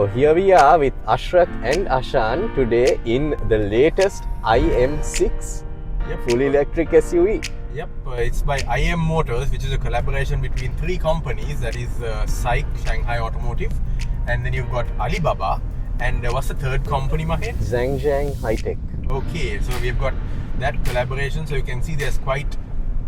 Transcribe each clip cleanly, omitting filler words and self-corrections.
So here we are with Ashrat and Ashan today in the latest IM6 full electric SUV. Yep, it's by IM Motors, which is a collaboration between three companies, that is SAIC, Shanghai Automotive, and then you've got Alibaba, and what's the third company, Mahen? Zhangjiang High Tech. Okay, so we've got that collaboration, so you can see there's quite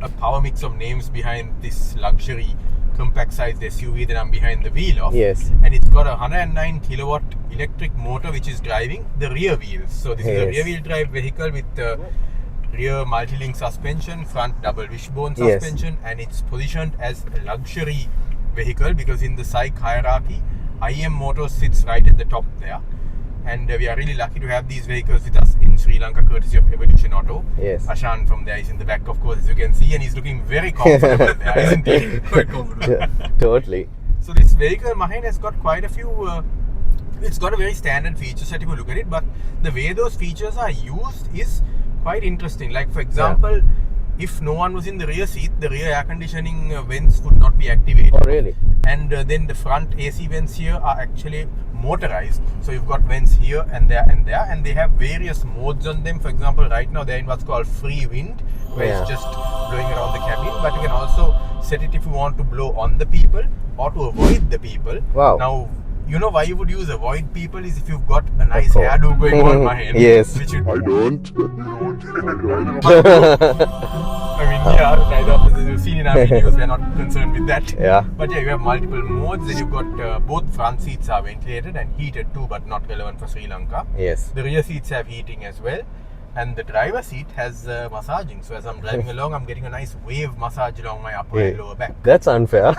a power mix of names behind this luxury compact sized SUV that I'm behind the wheel of. Yes. And it's got a 109 kilowatt electric motor which is driving the rear wheels. So this is a rear wheel drive vehicle with rear multi-link suspension, front double wishbone suspension, and it's positioned as a luxury vehicle because in the SAIC hierarchy, IM Motors sits right at the top there. And we are really lucky to have these vehicles with us in Sri Lanka, courtesy of Evolution Auto. Yes. Ashan from there is in the back, of course, as you can see, and he's looking very comfortable there, isn't he? Quite comfortable. Yeah, totally. So this vehicle, Mahen, has got quite a few. It's got a very standard feature set if you look at it, but the way those features are used is quite interesting. Like for example, if no one was in the rear seat, the rear air conditioning vents would not be activated. Oh, really? And then the front AC vents here are actually motorized. So you've got vents here and there, and they have various modes on them. For example, right now they're in what's called free wind, where it's just blowing around the cabin. But you can also set it if you want to blow on the people or to avoid the people. Wow. Now, you know why you would use avoid people is if you've got a nice hairdo going on, Mahen. Yes. Which you I don't. I mean, yeah, neither of us, as you've seen in our videos, we're not concerned with that. Yeah. But yeah, you have multiple modes, and you've got both front seats are ventilated and heated too, but not relevant for Sri Lanka. Yes. The rear seats have heating as well. And the driver seat has massaging. So as I'm driving along, I'm getting a nice wave massage along my upper and lower back. That's unfair.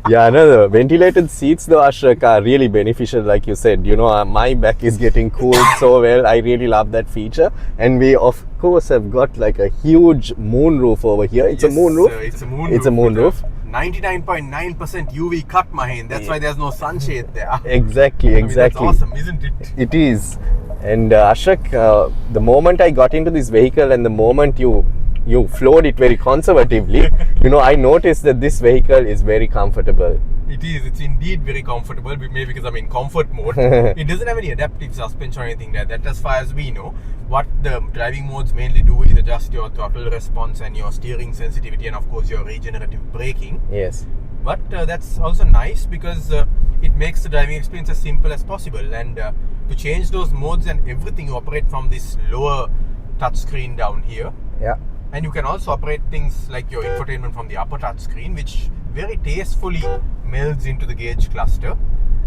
Yeah, no, the ventilated seats though, Ashrak, are really beneficial, like you said. You know, my back is getting cooled so well. I really love that feature. And we, of course, have got like a huge moonroof over here. It's a moonroof. It's a moonroof. It's a moonroof. 99.9% UV cut, Mahen. That's why there's no sunshade there. Exactly. I mean, that's awesome, isn't it? It is. And Ashrak, the moment I got into this vehicle and the moment you floored it very conservatively, you know, I noticed that this vehicle is very comfortable. It is. It's indeed very comfortable, maybe because I'm in comfort mode. It doesn't have any adaptive suspension or anything like that. As far as we know, what the driving modes mainly do is adjust your throttle response and your steering sensitivity and of course your regenerative braking. Yes. But that's also nice because it makes the driving experience as simple as possible. And to change those modes and everything, you operate from this lower touchscreen down here. Yeah. And you can also operate things like your infotainment from the upper touchscreen, which very tastefully melds into the gauge cluster.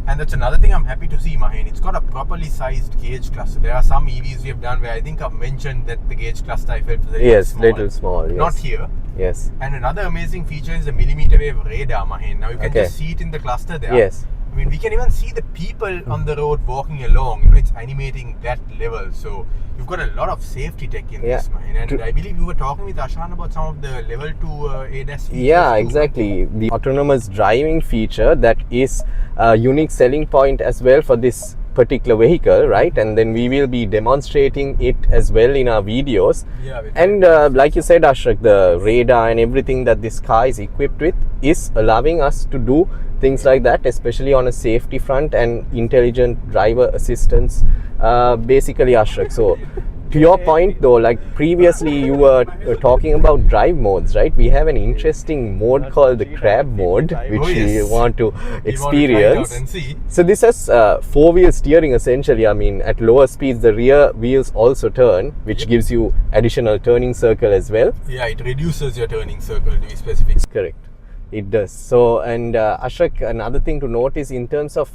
And that's another thing I'm happy to see, Mahen. It's got a properly sized gauge cluster. There are some EVs we have done where I think I've mentioned that the gauge cluster I felt was a little small. Yes. Not here. Yes. And another amazing feature is the millimeter wave radar, Mahen. Now you can just see it in the cluster there. Yes. I mean, we can even see the people on the road walking along. You know, it's animating that level. So you've got a lot of safety tech in this, Mahen. And I believe you were talking with Ashan about some of the level 2 ADAS features. Yeah, exactly. The autonomous driving feature that is a unique selling point as well for this particular vehicle, right? And then we will be demonstrating it as well in our videos. Yeah, and like you said, Ashrak, the radar and everything that this car is equipped with is allowing us to do things like that, especially on a safety front and intelligent driver assistance, basically, Ashrak. So to your point though, like previously you were talking about drive modes, right? We have an interesting mode called the crab mode, which we want to experience. So this has four-wheel steering essentially. I mean, at lower speeds the rear wheels also turn, which gives you additional turning circle as well. Yeah, it reduces your turning circle to be specific. Correct. It does. So, and Ashrak, another thing to note is in terms of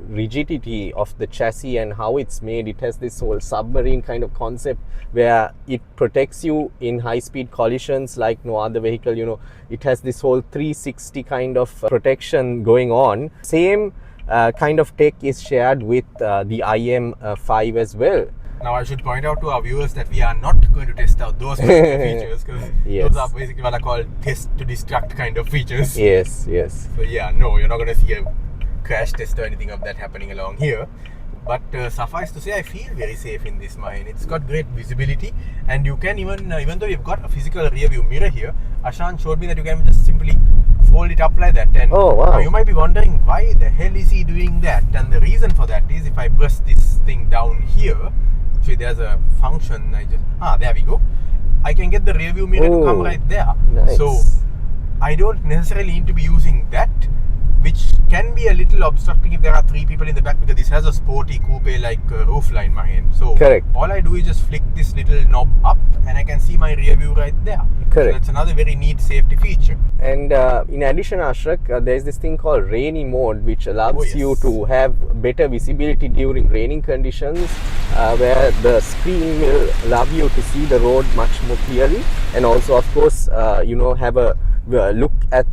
rigidity of the chassis and how it's made, it has this whole submarine kind of concept where it protects you in high-speed collisions like no other vehicle. You know, it has this whole 360 kind of protection going on. Same kind of tech is shared with the IM5 as well. Now I should point out to our viewers that we are not going to test out those features because those are basically what I call test to destruct kind of features. Yes, yes. So yeah, no, you're not going to see a crash test or anything of that happening along here. But suffice to say, I feel very safe in this, Mahen. It's got great visibility, and you can even though you've got a physical rear view mirror here, Ashan showed me that you can just simply hold it up like that. And Oh, wow. now you might be wondering, why the hell is he doing that? And the reason for that is, if I press this thing down here, actually there's a function, there we go. I can get the rear view mirror to come right there. Nice. So I don't necessarily need to be using that, which can be a little obstructing if there are 3 people in the back, because this has a sporty coupe like roof line, Mahen. So correct. all I do is just flick this little knob up and I can see my rear view right there. Correct. So that's another very neat safety feature. And in addition, Ashrak, there's this thing called rainy mode, which allows you to have better visibility during raining conditions, where the screen will allow you to see the road much more clearly, and also, of course, have a look at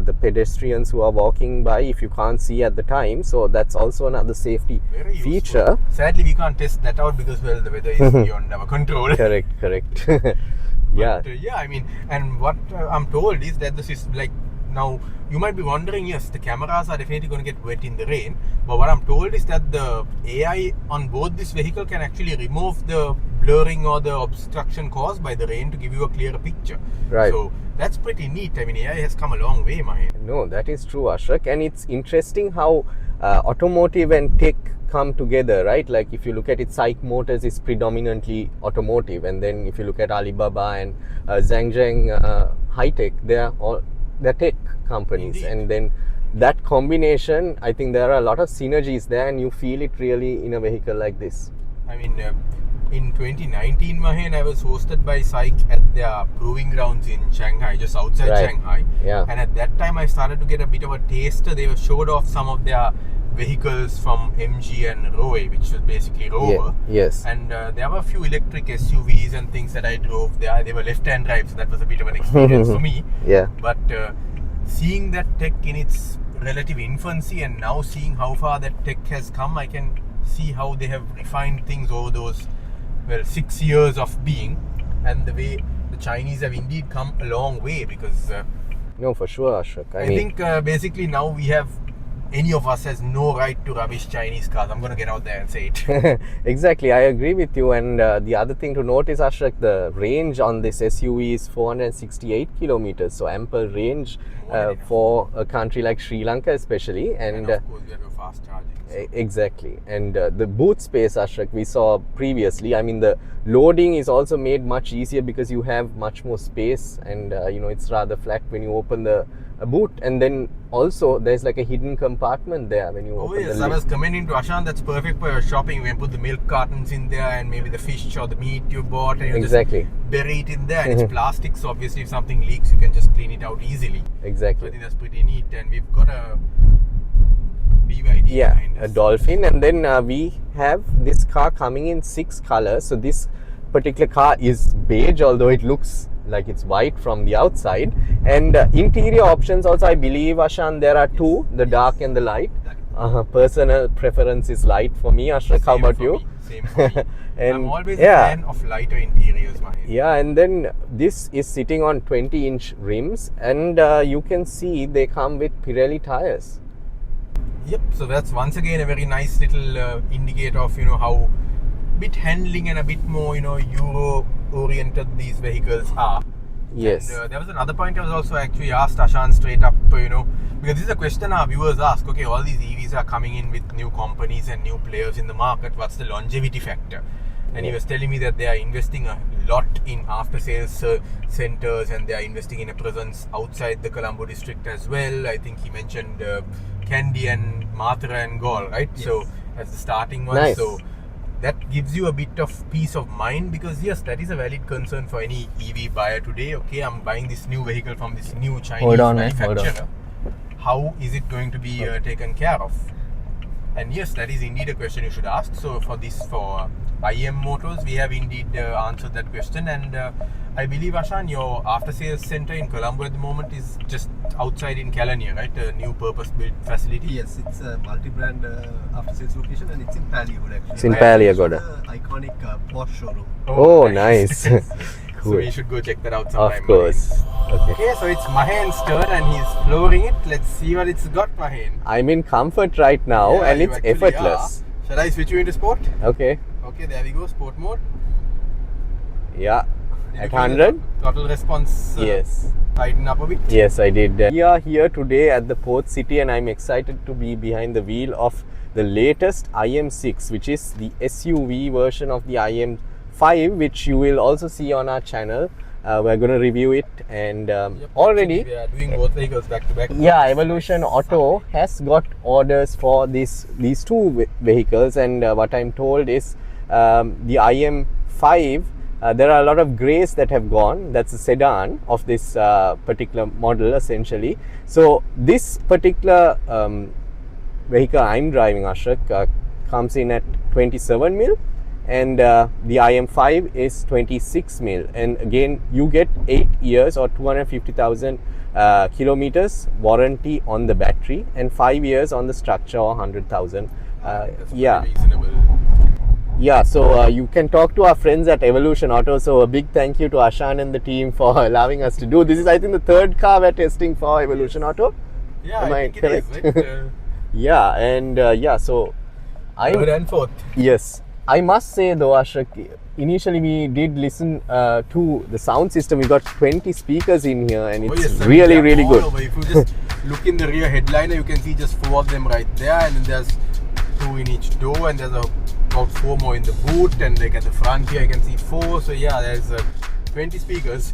the pedestrians who are walking by if you can't see at the time. So that's also another safety feature. Sadly, we can't test that out because, well, the weather is beyond our control. Correct. Yeah. But, I mean, and what I'm told is that this is like, now you might be wondering, yes, the cameras are definitely going to get wet in the rain, but what I'm told is that the AI on board this vehicle can actually remove the blurring or the obstruction caused by the rain to give you a clearer picture. Right. So that's pretty neat. I mean, AI has come a long way, Mahen. No, that is true, Ashrak, and it's interesting how automotive and tech come together, right? Like if you look at it, Psych Motors is predominantly automotive, and then if you look at Alibaba and Zhangzheng High Tech, they're tech companies. Indeed. And then that combination, I think there are a lot of synergies there, and you feel it really in a vehicle like this. I mean, in 2019, Mahen, I was hosted by Psych at their proving grounds in Shanghai, just outside Shanghai. Yeah. And at that time, I started to get a bit of a taster. They showed off some of their vehicles from MG and Roe, which was basically Rover. Yes. And there were a few electric SUVs and things that I drove there. They were left-hand drive, so that was a bit of an experience for me. Yeah. But seeing that tech in its relative infancy, and now seeing how far that tech has come, I can see how they have refined things over those 6 years of being, and the way the Chinese have indeed come a long way, because no, for sure, Ashok. I think basically now any of us has no right to rubbish Chinese cars. I'm going to get out there and say it. Exactly, I agree with you. And the other thing to note is, Ashok, the range on this SUV is 468 kilometers, so ample range for a country like Sri Lanka especially. And of course we have a fast charging. So. Exactly. And the boot space, Ashok, we saw previously, I mean, the loading is also made much easier because you have much more space, and it's rather flat when you open the boot, and then also there's like a hidden compartment there when you open the lid. I was commenting to Ashan, that's perfect for your shopping. You can put the milk cartons in there, and maybe the fish or the meat you bought, and you just bury it in there. And it's plastic, so obviously if something leaks, you can just clean it out easily. Exactly. So I think that's pretty neat. And we've got a BYD behind us. A Dolphin, and then we have this car coming in 6 colors. So this particular car is beige, although it looks like it's white from the outside. And interior options also, I believe, Ashan, there are 2, the dark and the light. Personal preference is light for me. Ashrak, how about you? Same for me. And I'm always a fan of lighter interiors, Mahen. Yeah, and then this is sitting on 20-inch rims, and you can see they come with Pirelli tires. Yep, so that's once again a very nice little indicator of how bit handling and a bit more Euro oriented these vehicles are. Yes. And there was another point I was also actually asked Ashan straight up, because this is a question our viewers ask. Okay, all these EVs are coming in with new companies and new players in the market. What's the longevity factor? And he was telling me that they are investing a lot in after sales centers, and they are investing in a presence outside the Colombo district as well. I think he mentioned Kandy and Mathura and Gaul, right? Yes. So as the starting one. Nice. So that gives you a bit of peace of mind, because yes, that is a valid concern for any EV buyer today. Okay, I'm buying this new vehicle from this new Chinese manufacturer. How is it going to be taken care of? And yes, that is indeed a question you should ask. So for IM Motors, we have indeed answered that question, and I believe, Ashan, your after sales center in Colombo at the moment is just outside in Calania, right? A new purpose-built facility. Yes, it's a multi-brand after sales location, and it's in Paliagoda actually. It's in Paliagoda. The iconic Porsche showroom. Oh, nice. Cool. So we should go check that out sometime. Of course. Okay, so it's Mahen's turn and he's flooring it. Let's see what it's got, Mahen. I'm in comfort right now, and it's effortless. Shall I switch you into sport? Okay. Okay, there we go, sport mode. Yeah. At 100? Throttle response Yes. tighten up a bit. Yes, I did. We are here today at the port city and I'm excited to be behind the wheel of the latest IM6, which is the SUV version of the IM5, which you will also see on our channel. We're going to review it and already we are doing both vehicles back to back. yeah, Evolution Auto has got orders for these two vehicles, and what I'm told is the IM5, there are a lot of greys that have gone. That's a sedan of this particular model essentially. So this particular vehicle I'm driving, Ashrak, comes in at 27 mil, and the IM5 is 26 mil, and again you get 8 years or 250,000 kilometers warranty on the battery and 5 years on the structure or 100,000. Yeah, reasonable. yeah, so you can talk to our friends at Evolution Auto. So a big thank you to Ashan and the team for allowing us to do this. Is I think the third car we're testing for Evolution Auto. Yeah, Am I think correct? it is, right? Yeah, and yeah, so Third and fourth. yes, I must say though, Ashrak, initially we did listen to the sound system. We got 20 speakers in here, and it's yes, really, really all good. over. If you just look in the rear headliner, you can see just 4 of them right there, and then there's 2 in each door, and there's about 4 more in the boot, and like at the front here, you can see 4. So yeah, there's 20 speakers.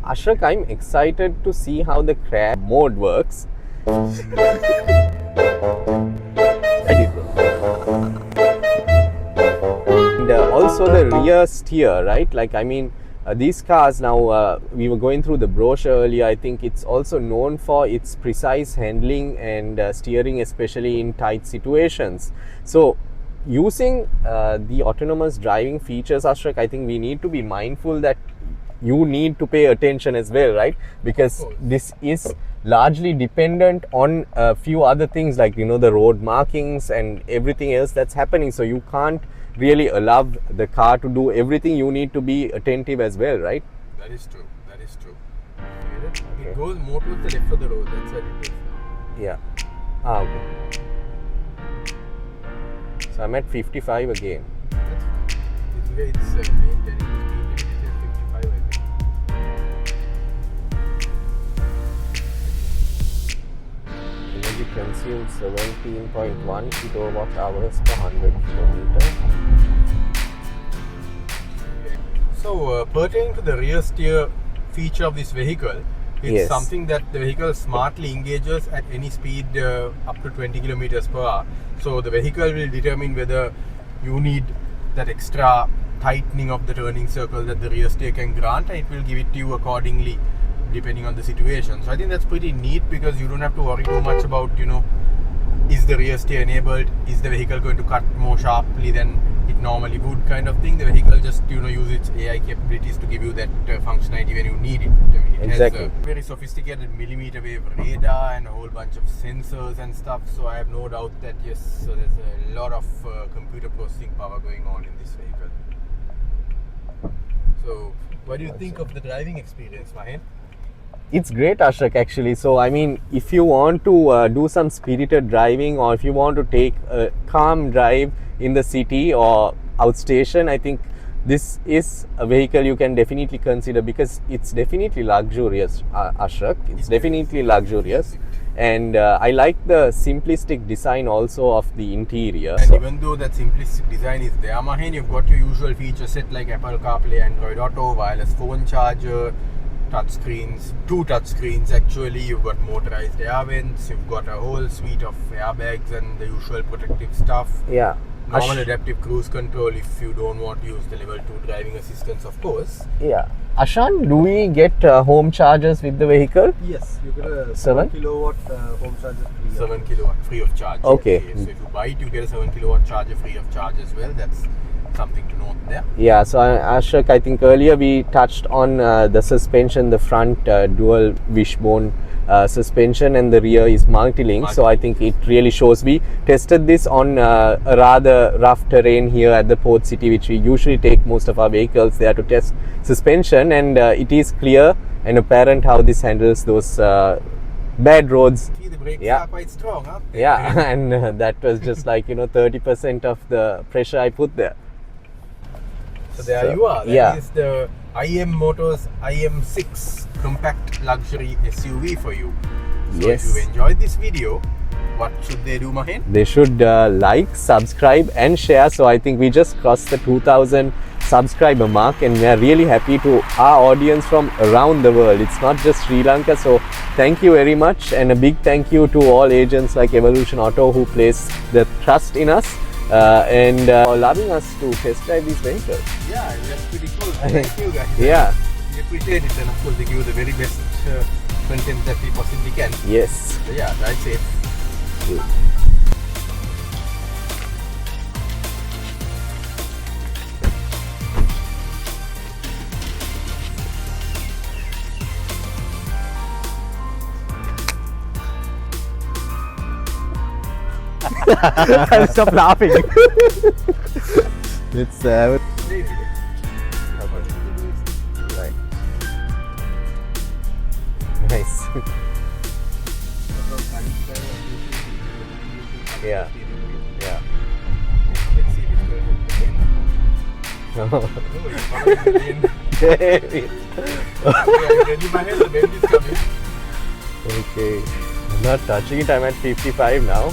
Ashrak, I'm excited to see how the crash mode works. And also the rear steer, right? Like, I mean, these cars now, we were going through the brochure earlier. I think it's also known for its precise handling and steering, especially in tight situations. So using the autonomous driving features, Ashrak, I think we need to be mindful that you need to pay attention as well, right? Because this is largely dependent on a few other things, like, you know, the road markings and everything else that's happening. So you can't really allow the car to do everything. You need to be attentive as well, right? That is true. That is true. It goes more towards the left of the road. That's what it is now. Yeah. Ah, okay. So I'm at 55 again. That's fine. This way it's maintaining the speed limit is 55, I think. Energy consumed 17.1 kilowatt hours per 100 kilometers. So pertaining to the rear steer feature of this vehicle, it's Yes. something that the vehicle smartly engages at any speed up to 20 kilometers per hour. So the vehicle will determine whether you need that extra tightening of the turning circle that the rear steer can grant, and it will give it to you accordingly depending on the situation. So I think that's pretty neat, because you don't have to worry too much about, you know, is the rear steer enabled, is the vehicle going to cut more sharply than it normally would, kind of thing. The vehicle just, you know, use its AI capabilities to give you that functionality when you need it. I mean, it Exactly. has a very sophisticated millimeter wave radar and a whole bunch of sensors and stuff. So I have no doubt that yes, so there's a lot of computer processing power going on in this vehicle. So what do you think of the driving experience, Mahen? It's great, Ashrak, actually. So, I mean, if you want to do some spirited driving, or if you want to take a calm drive in the city or outstation, I think this is a vehicle you can definitely consider, because it's definitely luxurious, Ashrak. It's definitely luxurious. And I like the simplistic design also of the interior. And even though that simplistic design is there, Mahen, you've got your usual feature set like Apple CarPlay, Android Auto, wireless phone charger, touchscreens, 2 touchscreens actually. You've got motorized air vents, you've got a whole suite of airbags and the usual protective stuff. Yeah. Normal adaptive cruise control if you don't want to use the level 2 driving assistance, of course. Yeah. Ashan, do we get home chargers with the vehicle? Yes, you get a 7 kilowatt home charger free. 7 kilowatt free of charge. Okay. So if you buy it, you get a 7 kilowatt charger free of charge as well. That's something to note there. Yeah, so Ashrak, I think earlier we touched on the suspension, the front dual wishbone suspension, and the rear is multi-link. So I think it really shows. We tested this on a rather rough terrain here at the port city, which we usually take most of our vehicles there to test suspension, and it is clear and apparent how this handles those bad roads. See, the brakes Yeah. are quite strong, huh? Yeah, and that was just like, you know, 30% of the pressure I put there. So there you are. That yeah. is the IM Motors IM6 compact luxury SUV for you. So Yes. if you enjoyed this video, what should they do, Mahen? They should like, subscribe and share. So I think we just crossed the 2000 subscriber mark, and we are really happy to our audience from around the world. It's not just Sri Lanka. So thank you very much, and a big thank you to all agents like Evolution Auto who place the trust in us and allowing us to test drive these vehicles. Yeah, that's pretty cool. Thank you guys. Yeah. We appreciate it, and of course they give you the very best content that we possibly can. Yes. So yeah, drive safe. Stop laughing. It's right. Nice. Yeah. Yeah. Let's see if it's going ready, Mahen? The bend is coming. Okay. I'm not touching it. I'm at 55 now.